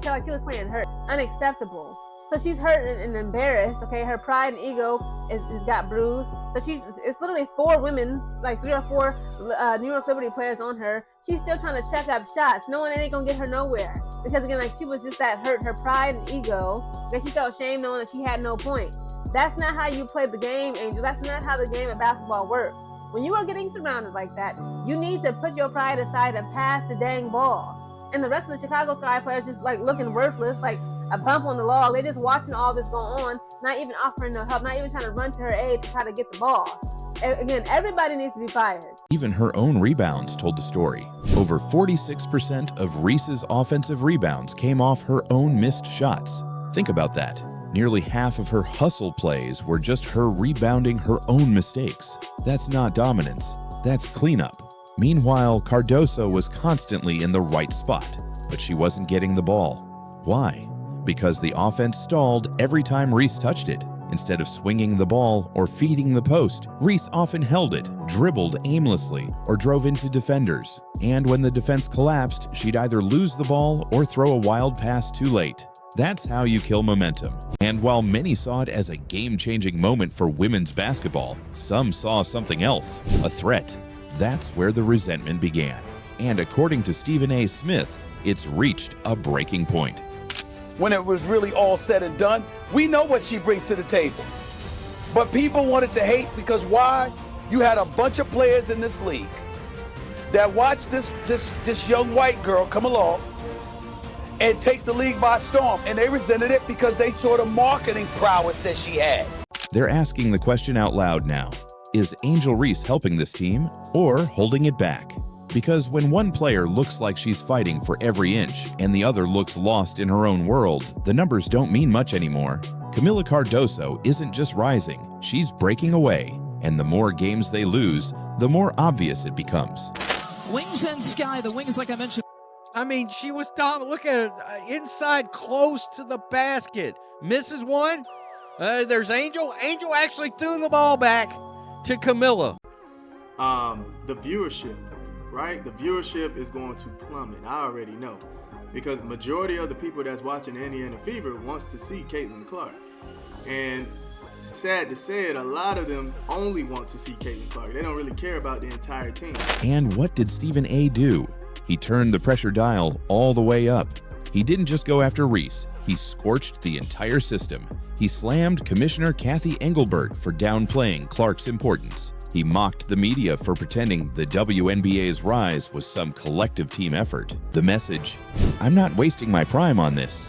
could tell like she was playing hurt. Unacceptable. So she's hurt and embarrassed, okay? Her pride and ego is got bruised. So it's literally 4 women, like 3 or 4 New York Liberty players on her. She's still trying to check up shots, knowing it ain't gonna get her nowhere. Because again, like she was just that hurt, her pride and ego, that she felt shame knowing that she had no points. That's not how you play the game, Angel. That's not how the game of basketball works. When you are getting surrounded like that, you need to put your pride aside and pass the dang ball. And the rest of the Chicago Sky players just like looking worthless, like a bump on the log. They're just watching all this go on, not even offering no help, not even trying to run to her aid to try to get the ball. Again, everybody needs to be fired. Even her own rebounds told the story. Over 46% of Reese's offensive rebounds came off her own missed shots. Think about that. Nearly half of her hustle plays were just her rebounding her own mistakes. That's not dominance, that's cleanup. Meanwhile, Cardoso was constantly in the right spot, but she wasn't getting the ball. Why? Because the offense stalled every time Reese touched it. Instead of swinging the ball or feeding the post, Reese often held it, dribbled aimlessly, or drove into defenders. And when the defense collapsed, she'd either lose the ball or throw a wild pass too late. That's how you kill momentum. And while many saw it as a game-changing moment for women's basketball, some saw something else, a threat. That's where the resentment began. And according to Stephen A. Smith, it's reached a breaking point. When it was really all said and done, we know what she brings to the table. But people wanted to hate because why? You had a bunch of players in this league that watched this young white girl come along and take the league by storm, and they resented it because they saw the marketing prowess that she had. They're asking the question out loud now. Is Angel Reese helping this team or holding it back? Because when one player looks like she's fighting for every inch and the other looks lost in her own world, the numbers don't mean much anymore. Kamilla Cardoso isn't just rising, she's breaking away. And the more games they lose, the more obvious it becomes. Wings and Sky, the wings like I mentioned. I mean, she was dominant. Look at it, inside close to the basket. Misses one. There's Angel. Angel actually threw the ball back to Kamilla. The viewership, right? The viewership is going to plummet. I already know. Because majority of the people that's watching Indiana Fever wants to see Caitlin Clark. And sad to say it, a lot of them only want to see Caitlin Clark. They don't really care about the entire team. And what did Stephen A. do? He turned the pressure dial all the way up. He didn't just go after Reese, he scorched the entire system. He slammed Commissioner Kathy Engelbert for downplaying Clark's importance. He mocked the media for pretending the WNBA's rise was some collective team effort. The message, I'm not wasting my prime on this.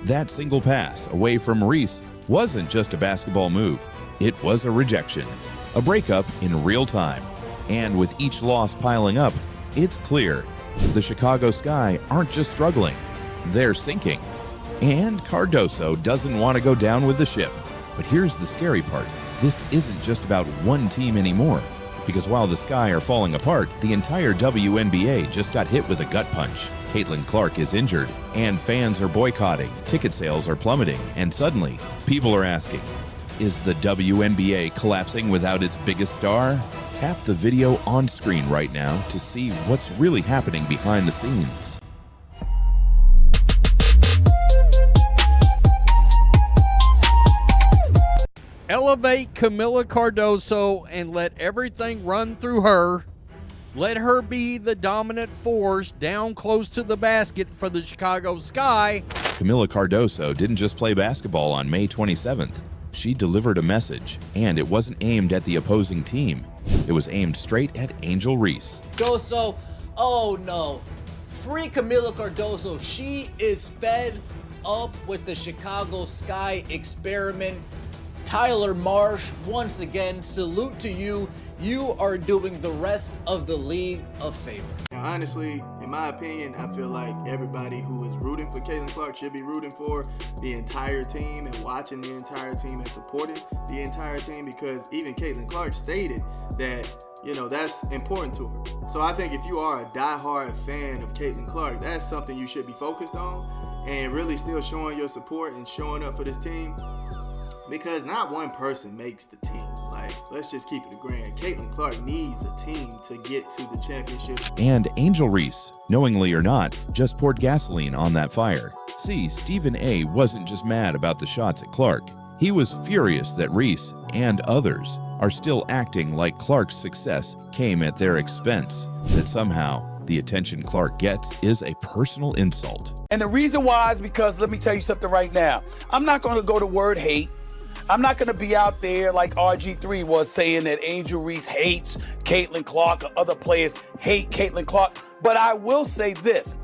That single pass away from Reese wasn't just a basketball move, it was a rejection, a breakup in real time. And with each loss piling up, it's clear the Chicago Sky aren't just struggling, they're sinking. And Cardoso doesn't want to go down with the ship. But here's the scary part. This isn't just about one team anymore. Because while the Sky are falling apart, the entire WNBA just got hit with a gut punch. Caitlin Clark is injured, and fans are boycotting, ticket sales are plummeting, and suddenly, people are asking, is the WNBA collapsing without its biggest star? Tap the video on screen right now to see what's really happening behind the scenes. Elevate Kamilla Cardoso and let everything run through her. Let her be the dominant force down close to the basket for the Chicago Sky. Kamilla Cardoso didn't just play basketball on May 27th. She delivered a message, and it wasn't aimed at the opposing team. It was aimed straight at Angel Reese. Cardoso, oh no. Free Kamilla Cardoso. She is fed up with the Chicago Sky experiment. Tyler Marsh, once again, salute to you. You are doing the rest of the league a favor. Now, honestly, in my opinion, I feel like everybody who is rooting for Caitlin Clark should be rooting for the entire team and watching the entire team and supporting the entire team, because even Caitlin Clark stated that, you know, that's important to her. So I think if you are a diehard fan of Caitlin Clark, that's something you should be focused on and really still showing your support and showing up for this team. Because not one person makes the team. Like, let's just keep it a grand. Caitlin Clark needs a team to get to the championship. And Angel Reese, knowingly or not, just poured gasoline on that fire. See, Stephen A. wasn't just mad about the shots at Clark. He was furious that Reese and others are still acting like Clark's success came at their expense, that somehow the attention Clark gets is a personal insult. And the reason why is because, let me tell you something right now. I'm not going to go to word hate. I'm not going to be out there like RG3 was saying that Angel Reese hates Caitlin Clark or other players hate Caitlin Clark. But I will say this.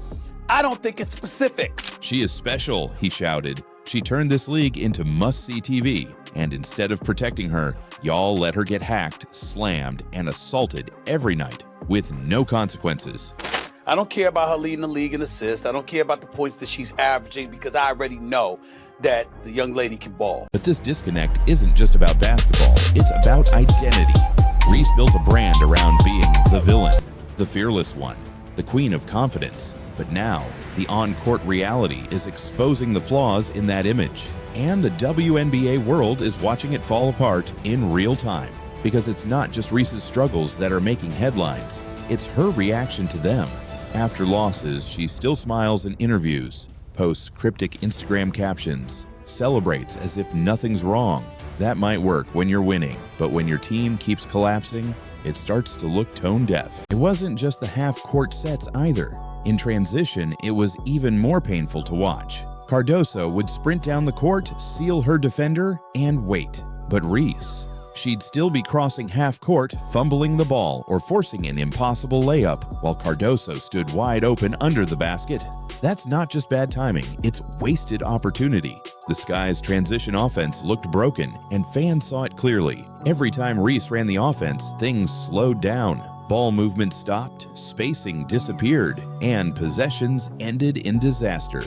I don't think it's specific. She is special, he shouted. She turned this league into must-see TV, and instead of protecting her, y'all let her get hacked, slammed, and assaulted every night with no consequences. I don't care about her leading the league in assists. I don't care about the points that she's averaging because I already know that the young lady can ball. But this disconnect isn't just about basketball. It's about identity. Reese built a brand around being the villain, the fearless one, the queen of confidence. But now, the on-court reality is exposing the flaws in that image. And the WNBA world is watching it fall apart in real time. Because it's not just Reese's struggles that are making headlines. It's her reaction to them. After losses, she still smiles in interviews, posts cryptic Instagram captions, celebrates as if nothing's wrong. That might work when you're winning, but when your team keeps collapsing, it starts to look tone deaf. It wasn't just the half-court sets either. In transition, it was even more painful to watch. Cardoso would sprint down the court, seal her defender, and wait. But Reese, she'd still be crossing half court, fumbling the ball or forcing an impossible layup while Cardoso stood wide open under the basket. That's not just bad timing, it's wasted opportunity. The Sky's transition offense looked broken, and fans saw it clearly. Every time Reese ran the offense, things slowed down. Ball movement stopped, spacing disappeared, and possessions ended in disaster.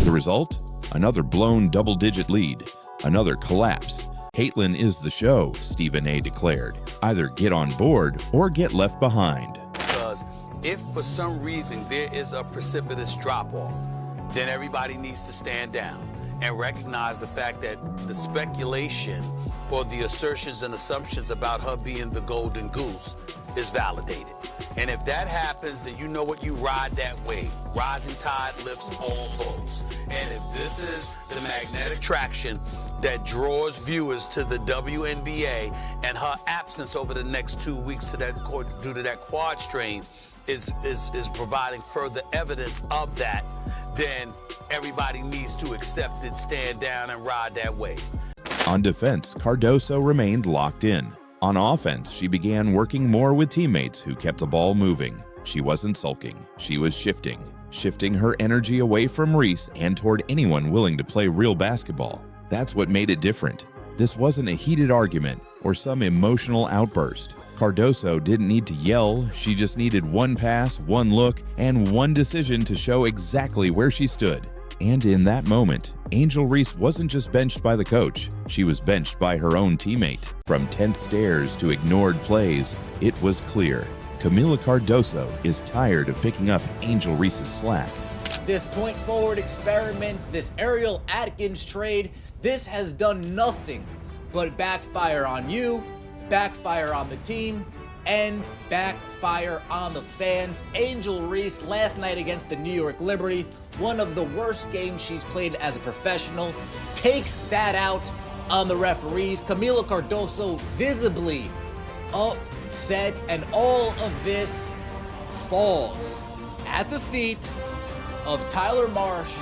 The result? Another blown double-digit lead, another collapse. Caitlin is the show, Stephen A. declared. Either get on board or get left behind. Because if for some reason there is a precipitous drop-off, then everybody needs to stand down and recognize the fact that the speculation or the assertions and assumptions about her being the golden goose is validated. And if that happens, then you know what, you ride that wave. Rising tide lifts all boats. And if this is the magnetic traction that draws viewers to the WNBA, and her absence over the next 2 weeks due to that quad strain is providing further evidence of that, then everybody needs to accept it, stand down, and ride that wave. On defense, Cardoso remained locked in. On offense, she began working more with teammates who kept the ball moving. She wasn't sulking, she was shifting her energy away from Reese and toward anyone willing to play real basketball. That's what made it different. This wasn't a heated argument or some emotional outburst. Cardoso didn't need to yell, she just needed one pass, one look, and one decision to show exactly where she stood. And in that moment, Angel Reese wasn't just benched by the coach, she was benched by her own teammate. From tense stares to ignored plays, it was clear. Kamilla Cardoso is tired of picking up Angel Reese's slack. This point forward experiment, this Ariel Atkins trade, this has done nothing but backfire on you, backfire on the team, and backfire on the fans. Angel Reese last night against the New York Liberty, one of the worst games she's played as a professional, takes that out on the referees. Kamilla Cardoso visibly upset, and all of this falls at the feet of Tyler Marsh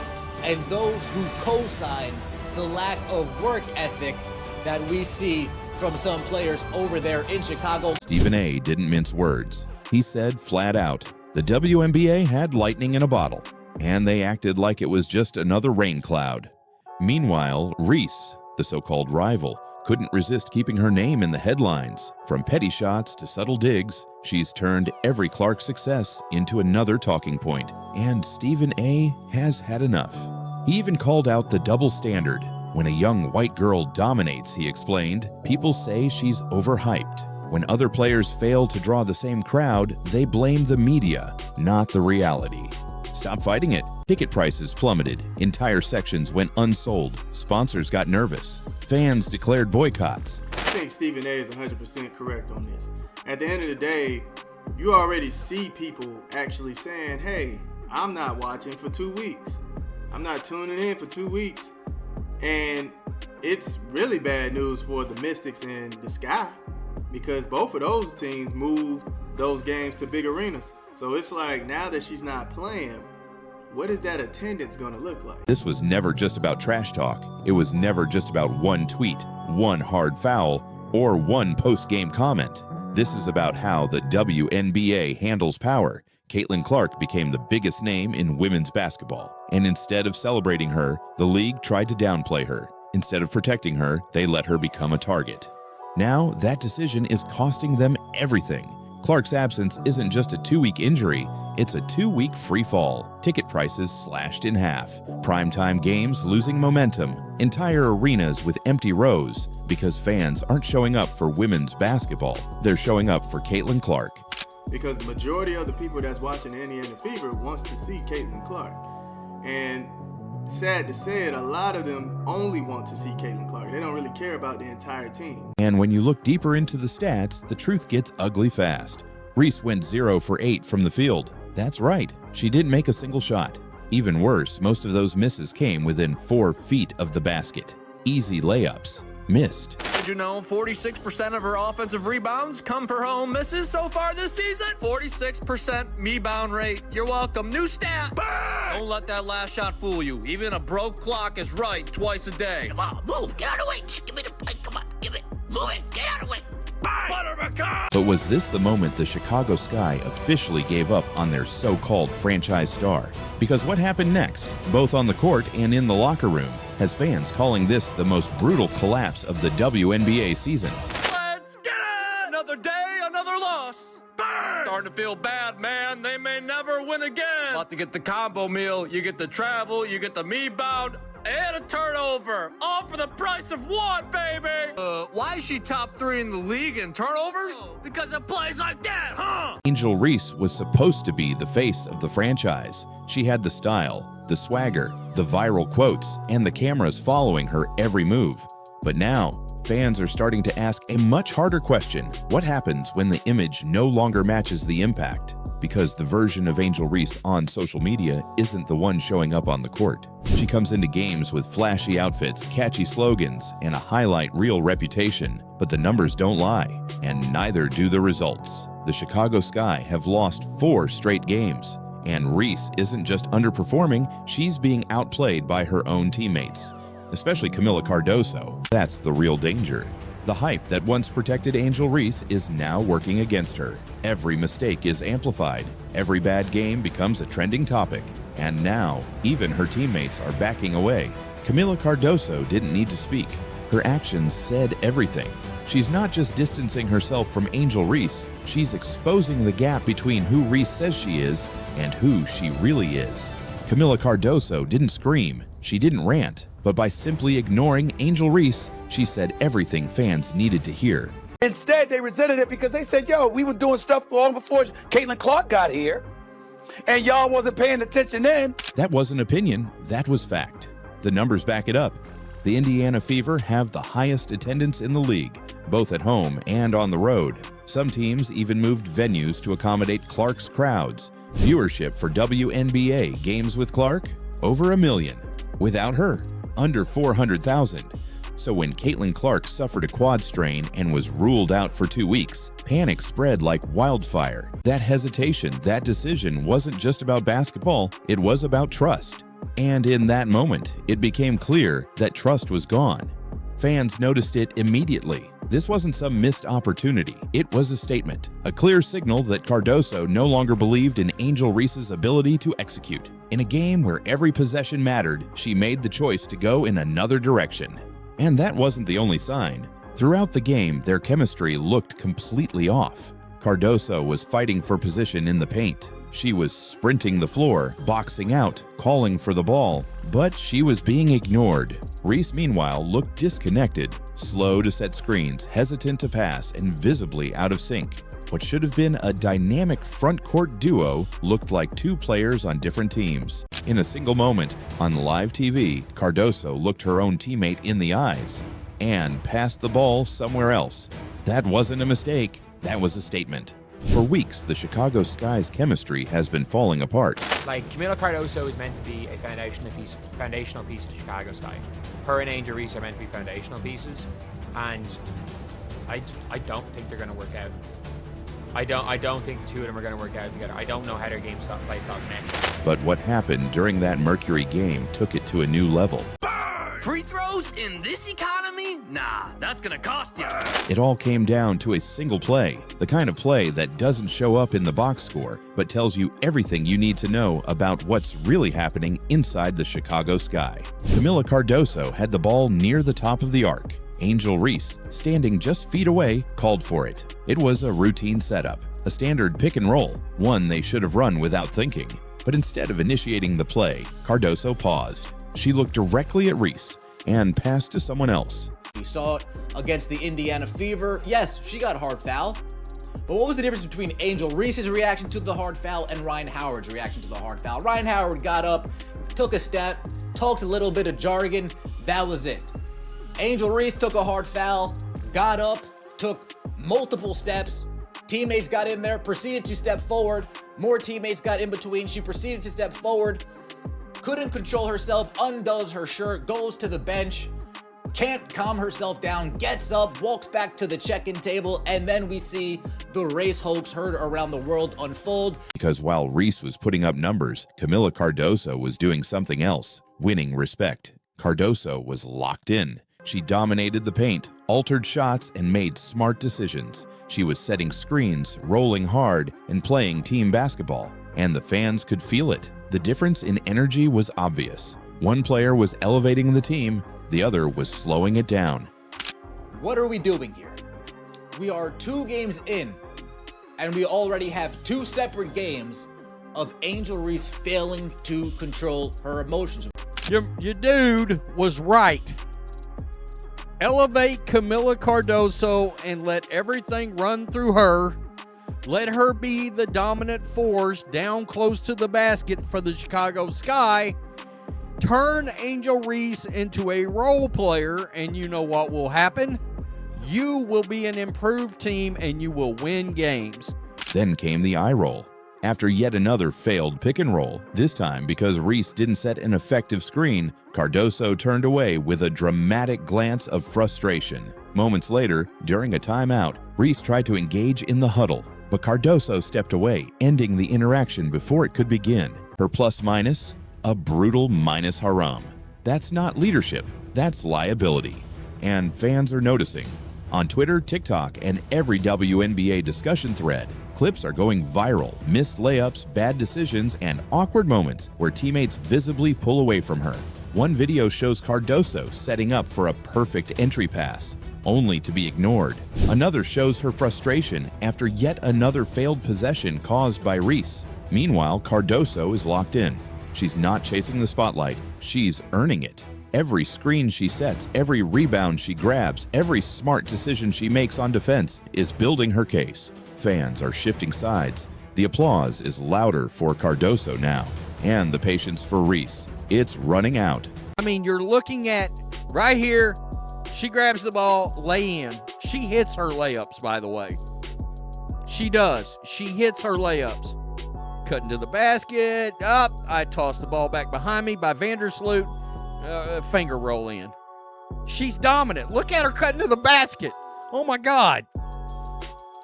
and those who co-sign the lack of work ethic that we see from some players over there in Chicago. Stephen A. didn't mince words. He said flat out, the WNBA had lightning in a bottle, and they acted like it was just another rain cloud. Meanwhile, Reese, the so-called rival, couldn't resist keeping her name in the headlines. From petty shots to subtle digs, she's turned every Clark success into another talking point. And Stephen A. has had enough. He even called out the double standard. When a young white girl dominates, he explained, people say she's overhyped. When other players fail to draw the same crowd, they blame the media, not the reality. Stop fighting it. Ticket prices plummeted. Entire sections went unsold. Sponsors got nervous. Fans declared boycotts. I think Stephen A. is 100% correct on this. At the end of the day, you already see people actually saying, hey, I'm not watching for 2 weeks. I'm I'm not tuning in for 2 weeks. And it's really bad news for the Mystics and the Sky, because both of those teams moved those games to big arenas. So it's like, now that she's not playing, what is that attendance going to look like? This was never just about trash talk. It was never just about one tweet, one hard foul, or one post-game comment. This is about how the WNBA handles power. Caitlin Clark became the biggest name in women's basketball, and instead of celebrating her, the league tried to downplay her. Instead of protecting her, they let her become a target. Now, that decision is costing them everything. Clark's absence isn't just a 2-week injury, it's a 2-week free fall. Ticket prices slashed in half. Primetime games losing momentum. Entire arenas with empty rows because fans aren't showing up for women's basketball. They're showing up for Caitlin Clark. Because the majority of the people that's watching Indiana Fever wants to see Caitlin Clark. And sad to say it, a lot of them only want to see Caitlin Clark. They don't really care about the entire team. And when you look deeper into the stats, the truth gets ugly fast. Reese went 0 for 8 from the field. That's right, she didn't make a single shot. Even worse, most of those misses came within 4 feet of the basket. Easy layups. Missed. Did you know 46% of her offensive rebounds come for her own misses so far this season? 46% rebound rate. You're welcome. New stat. Bang! Don't let that last shot fool you. Even a broke clock is right twice a day. Come on, move. Get out of the way. Give me the plate. Come on, give it. Move it. Get out of the way. But was this the moment the Chicago Sky officially gave up on their so-called franchise star? Because what happened next, both on the court and in the locker room, has fans calling this the most brutal collapse of the WNBA season. Let's get it! Another day, another loss. Bang! Starting to feel bad, man. They may never win again. About to get the combo meal. You get the travel, you get the rebound, and a turnover. All for the price of one, baby. Why is she top 3 in the league in turnovers? Because it plays like that, huh? Angel Reese was supposed to be the face of the franchise. She had the style, the swagger, the viral quotes, and the cameras following her every move. But now, fans are starting to ask a much harder question. What happens when the image no longer matches the impact? Because the version of Angel Reese on social media isn't the one showing up on the court. She comes into games with flashy outfits, catchy slogans, and a highlight reel reputation. But the numbers don't lie, and neither do the results. The Chicago Sky have lost 4 straight games. And Reese isn't just underperforming, she's being outplayed by her own teammates, especially Camila Cardoso. That's the real danger. The hype that once protected Angel Reese is now working against her. Every mistake is amplified. Every bad game becomes a trending topic. And now, even her teammates are backing away. Camila Cardoso didn't need to speak. Her actions said everything. She's not just distancing herself from Angel Reese, she's exposing the gap between who Reese says she is and who she really is. Camila Cardoso didn't scream, she didn't rant, but by simply ignoring Angel Reese, she said everything fans needed to hear. Instead, they resented it because they said, yo, we were doing stuff long before Caitlin Clark got here, and y'all wasn't paying attention then. That wasn't opinion, that was fact. The numbers back it up. The Indiana Fever have the highest attendance in the league, both at home and on the road. Some teams even moved venues to accommodate Clark's crowds. Viewership for WNBA games with Clark? Over 1 million. Without her, under 400,000. So when Caitlin Clark suffered a quad strain and was ruled out for 2 weeks, panic spread like wildfire. That hesitation, that decision wasn't just about basketball, it was about trust. And in that moment, it became clear that trust was gone. Fans noticed it immediately. This wasn't some missed opportunity. It was a statement, a clear signal that Cardoso no longer believed in Angel Reese's ability to execute. In a game where every possession mattered, she made the choice to go in another direction. And that wasn't the only sign. Throughout the game, their chemistry looked completely off. Cardoso was fighting for position in the paint. She was sprinting the floor, boxing out, calling for the ball, but she was being ignored. Reese, meanwhile, looked disconnected, slow to set screens, hesitant to pass, and visibly out of sync. What should have been a dynamic front-court duo looked like 2 players on different teams. In a single moment, on live TV, Cardoso looked her own teammate in the eyes and passed the ball somewhere else. That wasn't a mistake, that was a statement. For weeks, the Chicago Sky's chemistry has been falling apart. Like, Camila Cardoso is meant to be a foundational piece of the Chicago Sky. Her and Angel Reese are meant to be foundational pieces, and I don't think they're going to work out. I don't think the two of them are going to work out together. I don't know how their game play styles match. But what happened during that Mercury game took it to a new level. Free throws in this economy? Nah, that's gonna cost you. It all came down to a single play, the kind of play that doesn't show up in the box score, but tells you everything you need to know about what's really happening inside the Chicago Sky. Camila Cardoso had the ball near the top of the arc. Angel Reese, standing just feet away, called for it. It was a routine setup, a standard pick and roll, one they should have run without thinking. But instead of initiating the play, Cardoso paused. She looked directly at Reese and passed to someone else. We saw it against the Indiana Fever. Yes, she got a hard foul. But what was the difference between Angel Reese's reaction to the hard foul and Ryan Howard's reaction to the hard foul? Ryan Howard got up, took a step, talked a little bit of jargon. That was it. Angel Reese took a hard foul, got up, took multiple steps. Teammates got in there, proceeded to step forward. More teammates got in between. She proceeded to step forward. Couldn't control herself, undoes her shirt, goes to the bench, can't calm herself down, gets up, walks back to the check-in table, and then we see the race hoax heard around the world unfold. Because while Reese was putting up numbers, Camila Cardoso was doing something else, winning respect. Cardoso was locked in. She dominated the paint, altered shots, and made smart decisions. She was setting screens, rolling hard, and playing team basketball. And the fans could feel it. The difference in energy was obvious. One player was elevating the team, the other was slowing it down. What are we doing here? We are 2 games in, and we already have 2 separate games of Angel Reese failing to control her emotions. Your dude was right. Elevate Camila Cardoso and let everything run through her. Let her be the dominant force down close to the basket for the Chicago Sky. Turn Angel Reese into a role player, and you know what will happen? You will be an improved team, and you will win games. Then came the eye roll. After yet another failed pick and roll, this time because Reese didn't set an effective screen, Cardoso turned away with a dramatic glance of frustration. Moments later, during a timeout, Reese tried to engage in the huddle, but Cardoso stepped away, ending the interaction before it could begin. Her plus-minus? A brutal minus haram. That's not leadership, that's liability. And fans are noticing. On Twitter, TikTok, and every WNBA discussion thread, clips are going viral. Missed layups, bad decisions, and awkward moments where teammates visibly pull away from her. One video shows Cardoso setting up for a perfect entry pass, only to be ignored. Another shows her frustration after yet another failed possession caused by Reese. Meanwhile, Cardoso is locked in. She's not chasing the spotlight, she's earning it. Every screen she sets, every rebound she grabs, every smart decision she makes on defense is building her case. Fans are shifting sides. The applause is louder for Cardoso now, and the patience for Reese. It's running out. I mean, you're looking at right here. She grabs the ball, lay in. She hits her layups, by the way. She does. She hits her layups. Cutting to the basket. Up. I toss the ball back behind me by Vandersloot. Finger roll in. She's dominant. Look at her cutting to the basket. Oh, my God.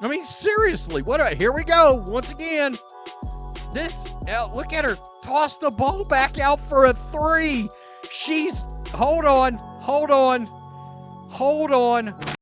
I mean, seriously. Here we go. Once again. Look at her toss the ball back out for a 3. Hold on.